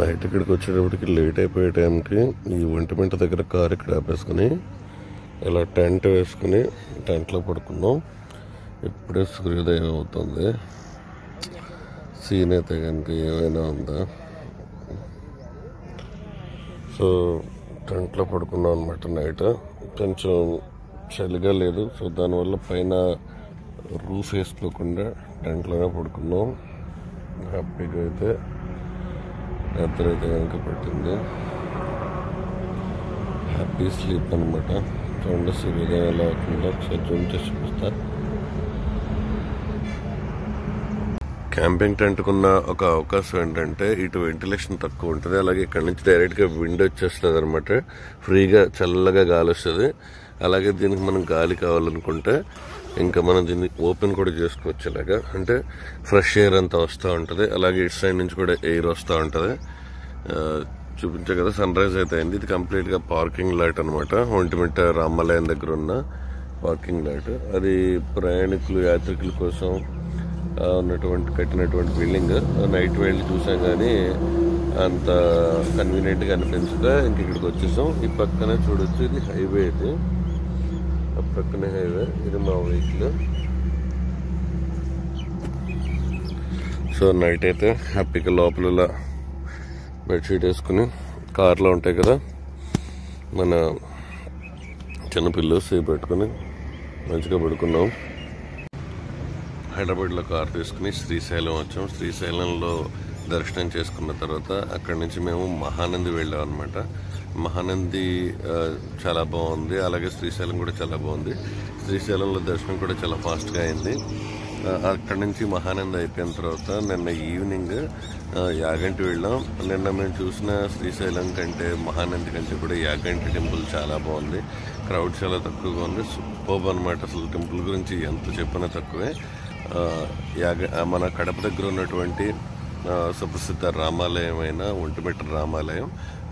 Night ఇక్కడికి వచ్చేటప్పటికి late అయిపోయే టైంకి ఈ ఒంటిమింట దగ్గర కార్ ఇక్కడ ఆపేసుకుని ఇలా టెంట్ వేసుకుని టెంట్లో పడుకున్నాం. ఇప్పుడే సూర్యోదయం అవుతుంది. సీన్ అయితే కనుక ఏమైనా ఉందా. సో టెంట్లో పడుకున్నాం అనమాట. నైట్ కొంచెం చలిగా లేదు, సో దానివల్ల పైన రూఫ్ వేసుకోకుండా టెంట్లోనే పడుకున్నాం. హ్యాపీగా అయితే నిద్ర అయితే కనుక పట్టింది. హ్యాపీ స్లీప్ అనమాట. చూడండి సూర్యోదయం ఎలా అవుతుందో ఒకసారి జూమ్ చేసి చూపిస్తా. క్యాంపింగ్ టెంట్కున్న ఒక అవకాశం ఏంటంటే ఇటు వెంటిలేషన్ తక్కువ ఉంటుంది, అలాగే ఇక్కడ నుంచి డైరెక్ట్గా విండో వచ్చేస్తుంది అనమాట. ఫ్రీగా చల్లగా గాలి వస్తుంది. అలాగే దీనికి మనం గాలి కావాలనుకుంటే ఇంకా మనం దీన్ని ఓపెన్ కూడా చేసుకోవచ్చు. ఇలాగా అంటే ఫ్రెష్ ఎయిర్ అంతా వస్తూ ఉంటుంది. అలాగే ఇటు సైడ్ నుంచి కూడా ఎయిర్ వస్తూ ఉంటుంది. చూపించే కదా సన్ రైజ్ అయితే అయింది. ఇది కంప్లీట్గా పార్కింగ్ లాట్ అనమాట. ఒంటిమిట్ట రామాలయం దగ్గర ఉన్న పార్కింగ్ లాట్. అది ప్రయాణికులు యాత్రికుల కోసం ఉన్నటువంటి కట్టినటువంటి బిల్డింగ్. నైట్ వెళ్ళి చూసాం కానీ అంత కన్వీనియంట్గా అనిపించగా ఇంక ఇక్కడికి వచ్చేసాం. ఈ పక్కనే చూడొచ్చు, ఇది హైవే. ఇది ఆ పక్కనే హైవే. ఇది మా వెహికల్. సో నైట్ అయితే హ్యాపీగా లోపల బెడ్షీట్ వేసుకుని కార్లో ఉంటాయి కదా మన చిన్న పిల్లోస్ పెట్టుకుని మంచిగా పడుకున్నాం. హైదరాబాద్లో కార్ తీసుకుని శ్రీశైలం వచ్చాం. శ్రీశైలంలో దర్శనం చేసుకున్న తర్వాత అక్కడి నుంచి మేము మహానంది వెళ్ళాం అనమాట. మహానంది చాలా బాగుంది, అలాగే శ్రీశైలం కూడా చాలా బాగుంది. శ్రీశైలంలో దర్శనం కూడా చాలా ఫాస్ట్గా అయింది. అక్కడి నుంచి మహానంది అయిపోయిన తర్వాత నిన్న ఈవినింగ్ యాగంటి వెళ్ళాం. నిన్న మేము చూసిన శ్రీశైలం కంటే మహానంది కంటే కూడా యాగంటి టెంపుల్ చాలా బాగుంది. క్రౌడ్ చాలా తక్కువగా ఉంది. సూపర్బ్ అనమాట. అసలు టెంపుల్ గురించి ఎంత చెప్పినా తక్కువే. మన కడప దగ్గర ఉన్నటువంటి సుప్రసిద్ధ రామాలయం అయిన ఒంటిమిట్ట రామాలయం.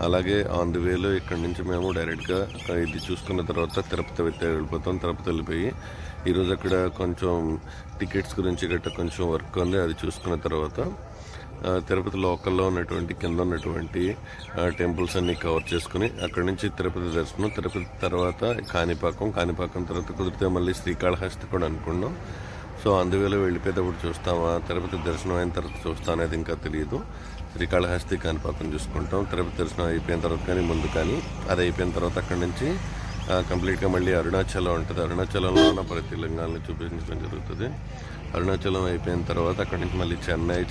అలాగే ఆన్ ది వేలో ఇక్కడ నుంచి మేము డైరెక్ట్గా ఇది చూసుకున్న తర్వాత తిరుపతి వెళ్ళిపోతాం. తిరుపతి వెళ్ళిపోయి ఈరోజు అక్కడ కొంచెం టికెట్స్ గురించి గట్రా కొంచెం వర్క్ ఉంది, అది చూసుకున్న తర్వాత తిరుపతి లోకల్లో ఉన్నటువంటి కింద ఉన్నటువంటి టెంపుల్స్ అన్ని కవర్ చేసుకుని అక్కడి నుంచి తిరుపతి దర్శనం. తిరుపతి తర్వాత కాణిపాకం తర్వాత కుదిరితే మళ్ళీ శ్రీకాళహస్తి కూడా అనుకున్నాం. సో అందువేళ వెళ్ళిపోయేటప్పుడు చూస్తామా, తిరుపతి దర్శనం అయిన తర్వాత చూస్తా అనేది ఇంకా తెలియదు. శ్రీకాళహస్తి కాణిపాకం చూసుకుంటాం. తిరుపతి దర్శనం అయిపోయిన తర్వాత కానీ ముందు కానీ అది అయిపోయిన తర్వాత అక్కడి నుంచి కంప్లీట్గా మళ్ళీ అరుణాచలం ఉంటుంది. అరుణాచలంలో ఉన్న ప్రతి లింగాలను చూపించడం జరుగుతుంది. అరుణాచలం అయిపోయిన తర్వాత అక్కడి నుంచి మళ్ళీ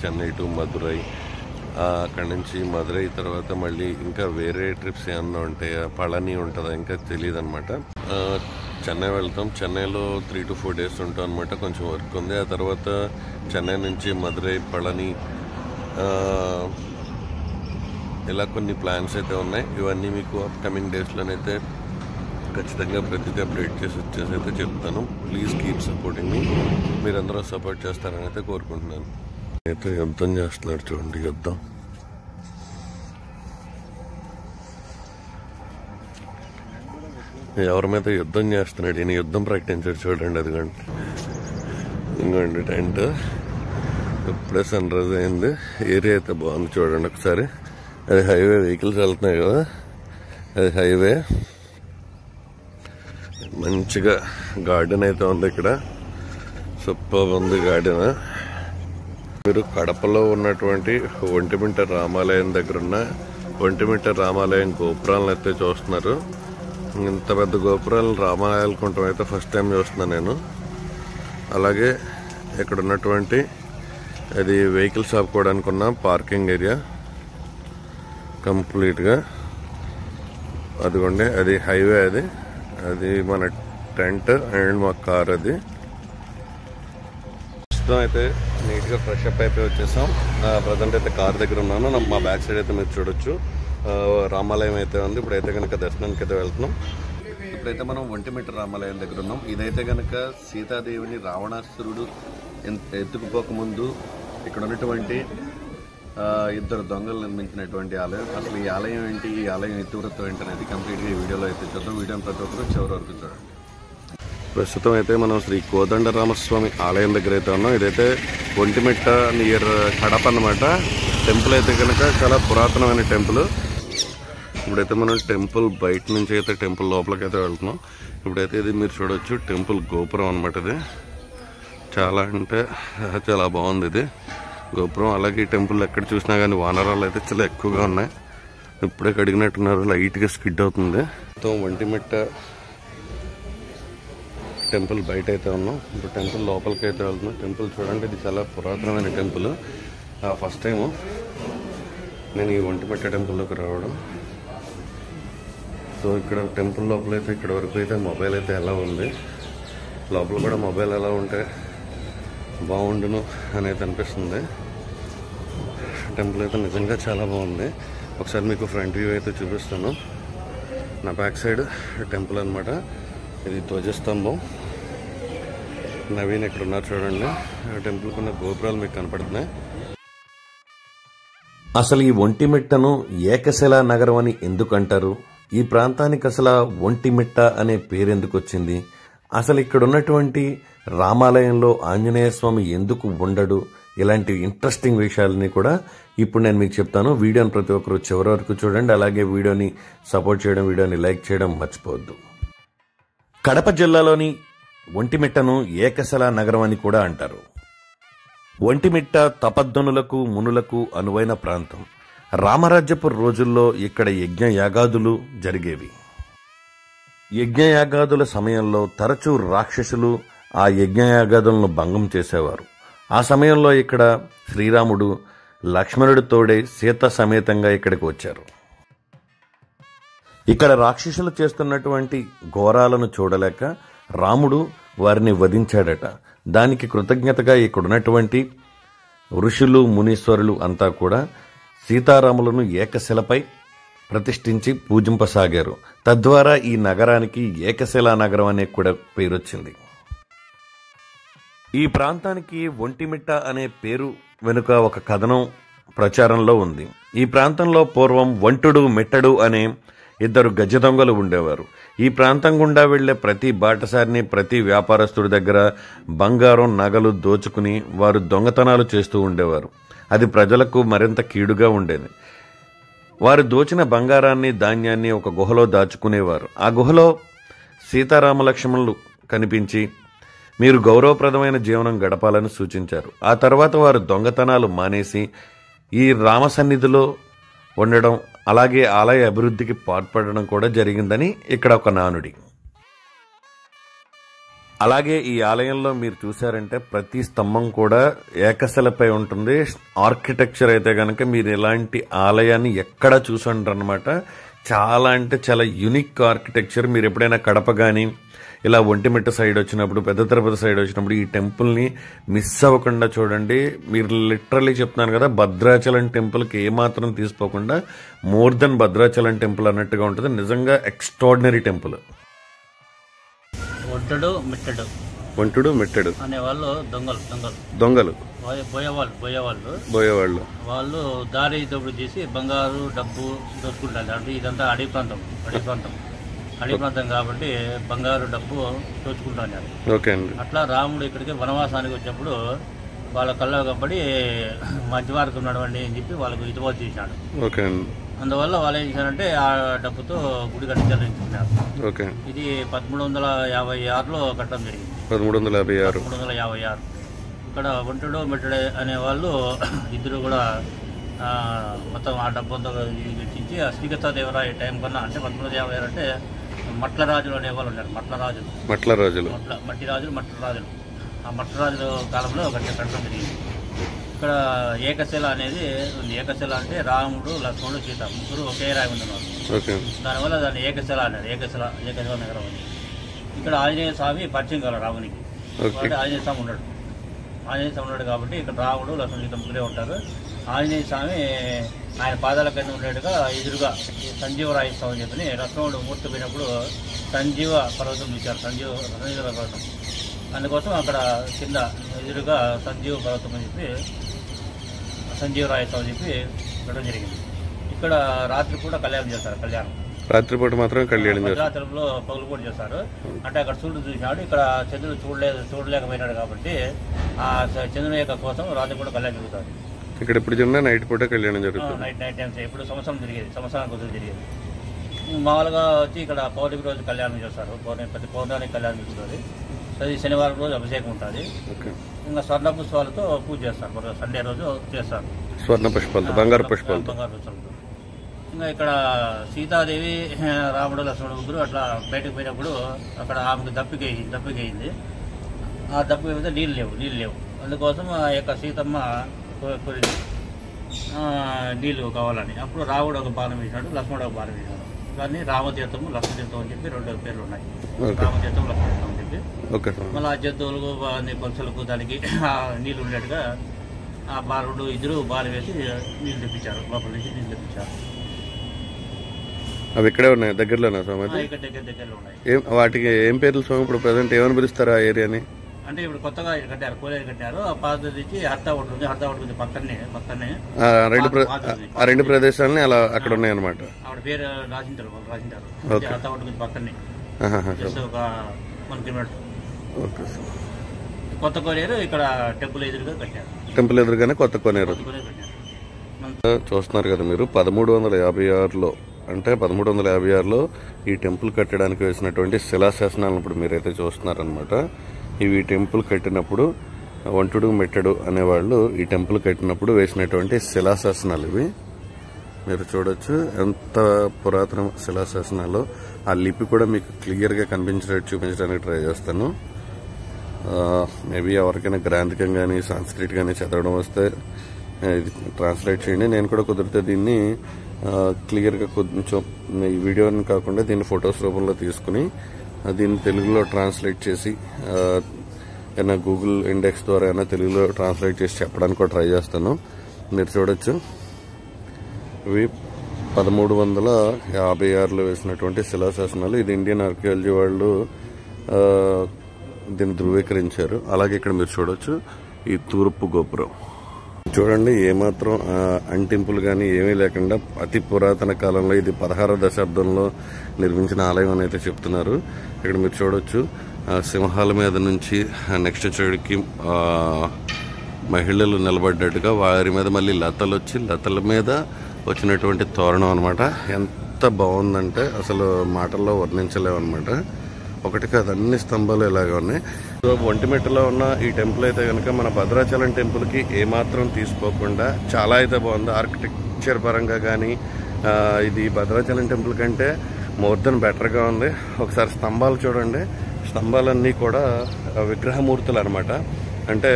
చెన్నై టు మదురై, అక్కడి నుంచి మదురై తర్వాత మళ్ళీ ఇంకా వేరే ట్రిప్స్ ఏమన్నా ఉంటాయా, పళని ఉంటుందా ఇంకా తెలియదు అనమాట. చెన్నై వెళ్తాం. చెన్నైలో 3 to 4 days ఉంటాం అనమాట. కొంచెం వర్క్ ఉంది. ఆ తర్వాత చెన్నై నుంచి మదురై, పళని ఇలా కొన్ని ప్లాన్స్ అయితే ఉన్నాయి. ఇవన్నీ మీకు అప్కమింగ్ డేస్లోనైతే ఖచ్చితంగా ప్రతిదీ అప్డేట్ చేసి అయితే చెప్తాను. ప్లీజ్ కీప్ సపోర్టింగ్ మీ. మీరందరూ సపోర్ట్ చేస్తారని అయితే కోరుకుంటున్నాను. అయితే యుద్ధం చేస్తున్నారు చూడండి. యుద్ధం ఎవరి మీద యుద్ధం చేస్తున్నాడు ఈయన. యుద్ధం ప్రకటించాడు చూడండి. అదిగోండి ఇంకోండి టెంట్. ఇప్పుడే సన్ రైజ్ అయింది. ఏరియా అయితే బాగుంది చూడండి ఒకసారి. అది హైవే, వెహికల్స్ వెళ్తున్నాయి కదా, అది హైవే. మంచిగా గార్డెన్ అయితే ఉంది ఇక్కడ. సూపర్ ఉంది గార్డెన్. మీరు కడపలో ఉన్నటువంటి ఒంటిమిట్ట రామాలయం దగ్గర ఉన్న ఒంటిమిట్ట రామాలయం గోపురాలను అయితే చూస్తున్నారు. ఇంత పెద్ద గోపురాలు రామాలయాలు కొంటాం అయితే ఫస్ట్ టైం చూస్తున్నాను నేను. అలాగే ఇక్కడ ఉన్నటువంటి అది వెహికల్స్ ఆపుకోవడానికి ఉన్న పార్కింగ్ ఏరియా కంప్లీట్గా. అదిగోండి అది హైవే. అది మన టెంట్ అండ్ మా కార్. అది ప్రస్తుతం అయితే నీట్గా ఫ్రెష్ అప్ అయిపోయి వచ్చేసాం. ప్రజెంట్ అయితే కార్ దగ్గర ఉన్నాను. మా బ్యాక్ సైడ్ అయితే మీరు చూడొచ్చు రామాలయం అయితే ఉంది. ఇప్పుడైతే కనుక దర్శనానికి అయితే వెళ్తున్నాం. ఇప్పుడైతే మనం ఒంటిమిట్ట రామాలయం దగ్గర ఉన్నాం. ఇదైతే కనుక సీతాదేవిని రావణాసురుడు ఎత్తుకుపోకముందు ఇక్కడ ఉన్నటువంటి ఇద్దరు దొంగలు నిర్మించినటువంటి ఆలయం. అసలు ఈ ఆలయం ఏంటి, ఈ ఆలయం ఇతివృత్తం ఏంటి అనేది కంప్లీట్గా ఈ వీడియోలో అయితే చూద్దాం. వీడియోని ప్రతి ఒక్కరు చివరి వరకు చూడండి. ప్రస్తుతం అయితే మనం శ్రీ కోదండరామస్వామి ఆలయం దగ్గర అయితే ఉన్నాం. ఇదైతే ఒంటిమిట్ట నియర్ కడప అన్నమాట. టెంపుల్ అయితే కనుక చాలా పురాతనమైన టెంపుల్. ఇప్పుడైతే మనం టెంపుల్ బయట నుంచి అయితే టెంపుల్ లోపలికి అయితే వెళ్తున్నాం. ఇప్పుడైతే ఇది మీరు చూడొచ్చు టెంపుల్ గోపురం అనమాట. ఇది చాలా అంటే చాలా బాగుంది ఇది గోపురం. అలాగే ఈ టెంపుల్ ఎక్కడ చూసినా కానీ వానరాలు అయితే చాలా ఎక్కువగా ఉన్నాయి. ఇప్పుడే కడిగినట్టున్నారు, లైట్గా స్కిడ్ అవుతుంది. మొత్తం ఒంటిమిట్ట టెంపుల్ బయట అయితే ఉన్నాం. ఇప్పుడు టెంపుల్ లోపలికి అయితే వెళ్తున్నాం. టెంపుల్ చూడండి, ఇది చాలా పురాతనమైన టెంపుల్. ఫస్ట్ టైము నేను ఈ ఒంటిమిట్ట టెంపుల్లోకి రావడం. సో ఇక్కడ టెంపుల్ లోపల అయితే ఇక్కడ వరకు అయితే మొబైల్ అయితే ఎలా ఉంది, లోపల కూడా మొబైల్ ఎలా ఉంటే బాగుండును అనేది అనిపిస్తుంది. టెంపుల్ అయితే నిజంగా చాలా బాగుంది. ఒకసారి మీకు ఫ్రంట్ వ్యూ అయితే చూపిస్తాను. నా బ్యాక్ సైడ్ టెంపుల్ అనమాట. ఇది ధ్వజస్తంభం. నవీన్ ఇక్కడ ఉన్నారు చూడండి. టెంపుల్కి ఉన్న గోపురాలు మీకు కనపడుతున్నాయి. అసలు ఈ ఒంటిమిట్టను ఏకశిల నగరం అని ఎందుకు అంటారు? ఈ ప్రాంతానికి అసలు ఒంటిమిట్ట అనే పేరెందుకు వచ్చింది? అసలు ఇక్కడ ఉన్నటువంటి రామాలయంలో ఆంజనేయ స్వామి ఎందుకు ఉండడు? ఇలాంటి ఇంట్రెస్టింగ్ విషయాలని కూడా ఇప్పుడు నేను మీకు చెప్తాను. వీడియోని ప్రతి ఒక్కరు చివరి వరకు చూడండి. అలాగే వీడియోని సపోర్ట్ చేయడం, వీడియోని లైక్ చేయడం మర్చిపోవద్దు. కడప జిల్లాలోని ఒంటిమిట్టను ఏకశిల నగరం అని కూడా అంటారు. ఒంటిమిట్ట తపధ్వనులకు మునులకు అనువైన ప్రాంతం. రామరాజ్యపు రోజుల్లో ఇక్కడ యజ్ఞయాగాదులు జరిగేవి. యజ్ఞయాగాదుల సమయంలో తరచూ రాక్షసులు ఆ యజ్ఞయాగాదులను భంగం చేసేవారు. ఆ సమయంలో ఇక్కడ శ్రీరాముడు లక్ష్మణుడి తోడే సీత సమేతంగా ఇక్కడికి వచ్చారు. ఇక్కడ రాక్షసులు చేస్తున్నటువంటి ఘోరాలను చూడలేక రాముడు వారిని వధించాడట. దానికి కృతజ్ఞతగా ఇక్కడున్నటువంటి ఋషులు మునీశ్వరులు అంతా కూడా సీతారాములను ఏకశిలపై ప్రతిష్ఠించి పూజింపసాగారు. తద్వారా ఈ నగరానికి ఏకశిలా నగరం అనే కూడా పేరొచ్చింది. ఈ ప్రాంతానికి ఒంటిమిట్ట అనే పేరు వెనుక ఒక కథనం ప్రచారంలో ఉంది. ఈ ప్రాంతంలో పూర్వం వంటుడు మెట్టడు అనే ఇద్దరు గజ దొంగలు ఉండేవారు. ఈ ప్రాంతం గుండా వెళ్లే ప్రతి బాటసారిని, ప్రతి వ్యాపారస్తుడి దగ్గర బంగారం నగలు దోచుకుని వారు దొంగతనాలు చేస్తూ ఉండేవారు. అది ప్రజలకు మరింత కీడుగా ఉండేది. వారు దోచిన బంగారాన్ని, ధాన్యాన్ని ఒక గుహలో దాచుకునేవారు. ఆ గుహలో సీతారామ లక్ష్మణులు కనిపించి మీరు గౌరవప్రదమైన జీవనం గడపాలని సూచించారు. ఆ తర్వాత వారు దొంగతనాలు మానేసి ఈ రామ సన్నిధిలో ఉండడం, అలాగే ఆలయ అభివృద్ధికి పాటుపడడం కూడా జరిగిందని ఇక్కడ ఒక నానుడి. అలాగే ఈ ఆలయంలో మీరు చూసారంటే ప్రతి స్తంభం కూడా ఏకశిలపై ఉంటుంది. ఆర్కిటెక్చర్ అయితే కనుక మీరు ఇలాంటి ఆలయాన్ని ఎక్కడా చూసుంటారు అనమాట. చాలా అంటే చాలా యునిక్ ఆర్కిటెక్చర్. మీరు ఎప్పుడైనా కడప కానీ ఇలా ఒంటిమిట్ట సైడ్ వచ్చినప్పుడు, పెద్ద తిరుపతి సైడ్ వచ్చినప్పుడు ఈ టెంపుల్ని మిస్ అవ్వకుండా చూడండి. మీరు లిటరల్లీ చెప్తున్నాను కదా, భద్రాచలం టెంపుల్కి ఏమాత్రం తీసుకోకుండా మోర్ దెన్ భద్రాచలం టెంపుల్ అన్నట్టుగా ఉంటుంది. నిజంగా ఎక్స్ట్రాడినరీ టెంపుల్. ఒంటుడు మెట్టడు అనేవాళ్ళు దొంగలు బోయేవాళ్ళు వాళ్ళు దారి దోపిడీ చేసి బంగారు డబ్బు దోచుకుంటారు. అంటే ఇదంతా అడవి ప్రాంతం కాబట్టి బంగారు డబ్బు దోచుకుంటారు. అట్లా రాముడు ఇక్కడికి వనవాసానికి వచ్చినప్పుడు వాళ్ళ కళ్ళ కప్పడి మంచి మార్గం నడవండి అని చెప్పి వాళ్ళకు ఇటువలు చేశాడు. అందువల్ల వాళ్ళు ఏం చేశారంటే ఆ డబ్బుతో గుడి కట్టించారు. ఇది 1356లో కట్టడం జరిగింది. 1356 ఇక్కడ ఒంటుడు మెట్టడు అనే వాళ్ళు ఇద్దరు కూడా మొత్తం ఆ డబ్బంతా వెచ్చించి ఆ శ్రీకృష్ణదేవరాయ టైం కన్నా, అంటే 1356 అంటే మట్ల రాజులు అనేవాళ్ళు ఉన్నారు. మట్టి రాజులు ఆ మట్ల రాజుల కాలంలో కట్టడం జరిగింది. ఇక్కడ ఏకశిల అనేది ఉంది. ఏకశిల అంటే రాముడు, లక్ష్మణుడు, సీత ముగ్గురు ఒకే రాయి ఉన్నారు. దానివల్ల దాన్ని ఏకశిల అన్నారు. ఏకశిల నగరం ఉంది. ఇక్కడ ఆంజనేయ స్వామి పరిచయం కావాలి రామునికి. ఆంజనేయ స్వామి ఉన్నాడు కాబట్టి ఇక్కడ రాముడు, లక్ష్మణుడు, సీత ముగ్గురే ఉంటారు. ఆంజనేయ స్వామి ఆయన పాదాల కింద ఉండేట్టుగా ఎదురుగా సంజీవరాయ స్వామి చెప్పని లక్ష్మణుడు మూర్తి పోయినప్పుడు సంజీవ పర్వతం ఇచ్చారు. సంజీవ పర్వతం, అందుకోసం అక్కడ కింద ఎదురుగా సంజీవ పర్వతం అని చెప్పి సంజీవరాయ స్వామి చెప్పి పెట్టడం జరిగింది. ఇక్కడ రాత్రి కూడా కళ్యాణం చేస్తారు. రాత్రిపూట మాత్రం కళ్యాణం భద్రాచలంలో పగులు కూడా చేస్తారు. అంటే అక్కడ సూర్యుడు చూసినాడు, ఇక్కడ చంద్రుడు చూడలేకపోయినాడు కాబట్టి ఆ చంద్రుని యొక్క కోసం రాత్రి కూడా కళ్యాణం జరుగుతుంది. ఇక్కడ ఎప్పుడు జరిగినా నైట్ పూట కళ్యాణం జరుగుతుంది. నైట్ టైమ్స్ ఎప్పుడు సంవత్సరం జరిగేది, సంవత్సరానికి రోజులు జరిగేది. మామూలుగా వచ్చి ఇక్కడ పౌర్ణమి రోజు కళ్యాణం చేస్తారు. ప్రతి పౌర్ణానికి కళ్యాణం జరుగుతుంది. అది శనివారం రోజు అభిషేకం ఉంటుంది. ఇంకా స్వర్ణ పుష్పాలతో పూజ చేస్తారు. సండే రోజు చేస్తారు. స్వర్ణ పుష్పాలతో, బంగారు పుష్పాలతో. ఇంకా ఇక్కడ సీతాదేవి, రాముడు, లక్ష్మణుడు ముగ్గురు అట్లా బయటకు పోయినప్పుడు అక్కడ ఆమెకు దప్పికయింది. ఆ దప్పిక మీద నీళ్ళు లేవు. అందుకోసం ఆ యొక్క సీతమ్మ నీళ్ళు కావాలని అప్పుడు రాముడు ఒక బాణం వేసినాడు, లక్ష్మణుడు ఒక బాణం వేసినాడు. కానీ రామతీర్థము, లక్ష్మణతీర్థం అని చెప్పి 2 పేర్లు ఉన్నాయి. రామతీర్థం, లక్ష్మణతీర్థం అని చెప్పి మళ్ళీ ఆ జంతువులకు పక్షులకు దానికి నీళ్ళు ఉండేట్టుగా ఆ బాలుడు ఇద్దరు బాలు వేసి నీళ్ళు తెప్పించారు. లోపల నుంచి నీళ్ళు తెప్పించారు. అవి ఇక్కడే ఉన్నాయి, దగ్గరలోనే స్వామి? దగ్గరలో ఉన్నాయి. వాటికి ఏం పేర్లు స్వామి? ఇప్పుడు ప్రజెంట్ ఏమని పిలుస్తారు ఆ ఏరియాని? అంటే ఇప్పుడు కొత్తగా కట్టారు, కోలేరు కట్టారు. ఆ పాత నుంచి హర్తా ఉంటుంది పక్కనే. ఆ 2 ప్రదేశాలని అలా అక్కడ ఉన్నాయి అనమాట. ఆవిడ పేరు రాసింటారు. హర్తా ఉంటుంది పక్కనే, ఒక 1 కిలోమీటర్. కొత్త కోనేరు ఇక్కడ టెంపుల్ ఎదురుగా కట్టారు. టెంపుల్ ఎదురుగానే కొత్త కోనేరు చూస్తున్నారు కదా మీరు. 1356లో అంటే 1356లో ఈ టెంపుల్ కట్టడానికి వేసినటువంటి శిలాశాసనాలను ఇప్పుడు మీరైతే చూస్తున్నారనమాట. ఇవి టెంపుల్ కట్టినప్పుడు వంటుడు మెట్టడు అనేవాళ్ళు ఈ టెంపుల్ కట్టినప్పుడు వేసినటువంటి శిలాశాసనాలు ఇవి. మీరు చూడొచ్చు ఎంత పురాతన శిలాశాసనాలు. ఆ లిపి కూడా మీకు క్లియర్గా కనిపించేటట్టు చూపించడానికి ట్రై చేస్తాను. మేబీ ఎవరికైనా గ్రాంథికం కానీ సాంస్క్రిట్ కానీ చదవడం వస్తే ఇది ట్రాన్స్లేట్ చేయండి. నేను కూడా కుదిరితే దీన్ని క్లియర్గా కొంచెం ఈ వీడియోని కాకుండా దీన్ని ఫొటోస్ రూపంలో తీసుకుని దీన్ని తెలుగులో ట్రాన్స్లేట్ చేసి ఏమైనా గూగుల్ ఇండెక్స్ ద్వారా అయినా తెలుగులో ట్రాన్స్లేట్ చేసి చెప్పడానికి కూడా ట్రై చేస్తాను. మీరు చూడొచ్చు ఇవి 1356లో వేసినటువంటి శిలాశాసనాలు. ఇది ఇండియన్ ఆర్కియాలజీ వాళ్ళు దీన్ని ధృవీకరించారు. అలాగే ఇక్కడ మీరు చూడొచ్చు ఈ తూర్పు గోపురం చూడండి, ఏమాత్రం అంటింపులు కానీ ఏమీ లేకుండా అతి పురాతన కాలంలో ఇది 16వ దశాబ్దంలో నిర్మించిన ఆలయం అని అయితే చెప్తున్నారు. ఇక్కడ మీరు చూడొచ్చు సింహాల మీద నుంచి నెక్స్ట్ చెడుకి మహిళలు నిలబడ్డట్టుగా వారి మీద మళ్ళీ లతలు వచ్చి లతల మీద వచ్చినటువంటి తోరణం అనమాట. ఎంత బాగుందంటే అసలు మాటల్లో వర్ణించలేమన్నమాట. ఒకటి కాదు, అన్ని స్తంభాలు ఇలాగే ఉన్నాయి. సో ఒంటిమిట్టలో ఉన్న ఈ టెంపుల్ అయితే కనుక మన భద్రాచలం టెంపుల్కి ఏమాత్రం తీసుకోకుండా చాలా అయితే బాగుంది. ఆర్కిటెక్చర్ పరంగా కానీ ఇది భద్రాచలం టెంపుల్ కంటే మోర్ దెన్ బెటర్గా ఉంది. ఒకసారి స్తంభాలు చూడండి. స్తంభాలన్నీ కూడా విగ్రహమూర్తులు అనమాట. అంటే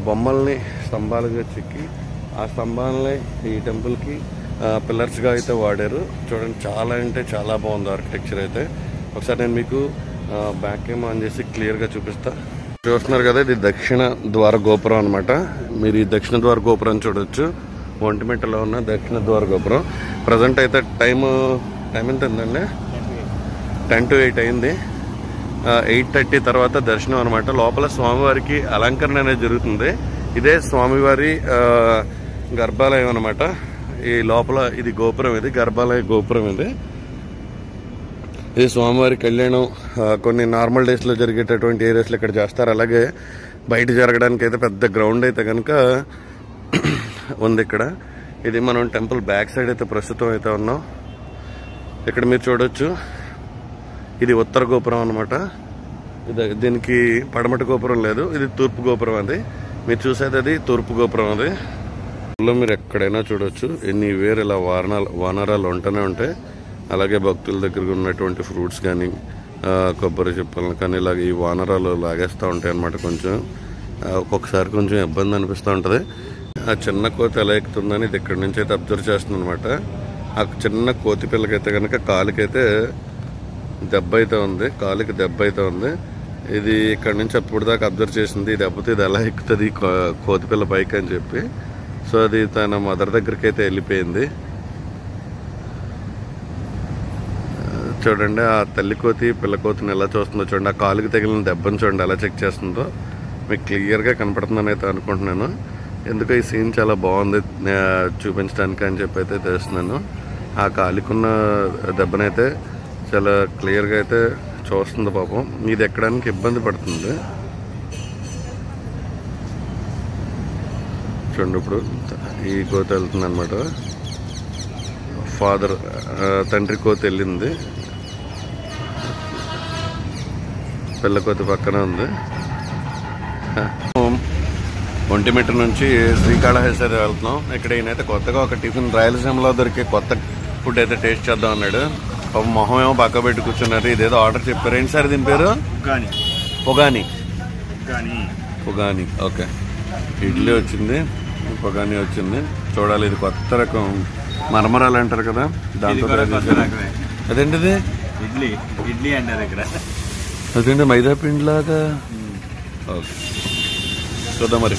బొమ్మల్ని స్తంభాలుగా చెక్కి ఆ స్తంభాలని ఈ టెంపుల్కి పిల్లర్స్గా అయితే వాడారు. చూడండి, చాలా అంటే చాలా బాగుంది ఆర్కిటెక్చర్ అయితే. ఒకసారి నేను మీకు బ్యాక్ కెమ్ ఆన్ చేసి క్లియర్గా చూపిస్తా. చూస్తున్నారు కదా, ఇది దక్షిణ ద్వార గోపురం అనమాట. మీరు ఈ దక్షిణ ద్వార గోపురం చూడొచ్చు. ఒంటిమిట్టలో ఉన్న దక్షిణ ద్వార గోపురం. ప్రజెంట్ అయితే టైం ఎంత ఉందండి? 10 to 8 అయింది. 8:30 తర్వాత దర్శనం అనమాట. లోపల స్వామివారికి అలంకరణ అనేది జరుగుతుంది. ఇదే స్వామివారి గర్భాలయం అనమాట. ఈ లోపల ఇది గోపురం, ఇది గర్భాలయ గోపురం. ఇది స్వామివారి కళ్యాణం కొన్ని నార్మల్ డేస్లో జరిగేటటువంటి ఏరియాస్లో ఇక్కడ చేస్తారు. అలాగే బయట జరగడానికి అయితే పెద్ద గ్రౌండ్ అయితే కనుక ఉంది ఇక్కడ. ఇది మనం టెంపుల్ బ్యాక్ సైడ్ అయితే ప్రస్తుతం అయితే ఉన్నాం. ఇక్కడ మీరు చూడొచ్చు, ఇది ఉత్తర గోపురం అనమాట. దీనికి పడమటి గోపురం లేదు, ఇది తూర్పు గోపురం. అది మీరు చూసేది అది తూర్పు గోపురం. అది మీరు ఎక్కడైనా చూడొచ్చు. ఎన్ని వేరు ఇలా వానరాలు ఉంటూనే ఉంటాయి. అలాగే భక్తుల దగ్గర ఉన్నటువంటి ఫ్రూట్స్ కానీ కొబ్బరి చిప్పలను కానీ ఇలాగ ఈ వానరాలు లాగేస్తూ ఉంటాయి అన్నమాట. కొంచెం ఒక్కొక్కసారి కొంచెం ఇబ్బంది అనిపిస్తూ ఉంటుంది. ఆ చిన్న కోతి ఎలా ఎక్కుతుందని ఇది ఇక్కడి నుంచి అయితే అబ్జర్వ్ చేస్తుంది అనమాట. ఆ చిన్న కోతి పిల్లకైతే కనుక కాలుకైతే దెబ్బ అయితే ఉంది, కాలుకి దెబ్బ అయితే ఉంది. ఇది ఇక్కడ నుంచి అప్పుడు దాకా అబ్జర్వ్ చేసింది. ఈ దెబ్బతో ఇది ఎలా ఎక్కుతుంది కోతి పిల్ల పైకి అని చెప్పి. సో అది తన మదర్ దగ్గరికి అయితే వెళ్ళిపోయింది. చూడండి, ఆ తల్లి కోతి పిల్ల కోతిని ఎలా చూస్తుందో చూడండి. ఆ కాలుకి తగిలిన దెబ్బను చూడండి ఎలా చెక్ చేస్తుందో. మీకు క్లియర్గా కనపడుతుందని అయితే అనుకుంటున్నాను. ఎందుకు ఈ సీన్ చాలా బాగుంది చూపించడానికి అని చెప్పి అయితే తెలుస్తున్నాను. ఆ కాలికున్న దెబ్బనైతే చాలా క్లియర్గా అయితే చూస్తుంది పాపం. ఇది ఎక్కడానికి ఇబ్బంది పడుతుంది. చూడండి ఇప్పుడు ఈ కోతి వెళ్తుంది అనమాట. ఫాదర్ తండ్రి కోతి వెళ్ళింది, పిల్ల కోతి పక్కన ఉంది. ఒంటిమిట్ట నుంచి శ్రీకాళహస్తి వెళ్తున్నాం. ఇక్కడ ఈయనైతే కొత్తగా ఒక టిఫిన్ రాయలసీమలో దొరికే కొత్త ఫుడ్ అయితే టేస్ట్ చేద్దాం అన్నాడు. పాపం మొహం ఏమో పక్క పెట్టి కూర్చున్నారు. ఇదేదో ఆర్డర్ చెప్పారు. ఏంటి సార్ దీని పేరు? పొగాని. పొగాని ఓకే. ఇడ్లీ వచ్చింది, పొగాని వచ్చింది. చూడాలి, ఇది కొత్త రకం మరమరాలు అంటారు కదా, దాంతో అదేంటిది ఇడ్లీ అంటారు ఇక్కడ. అదేంటి మైదా పిండి లాగా. ఓకే చూద్దాం మరి.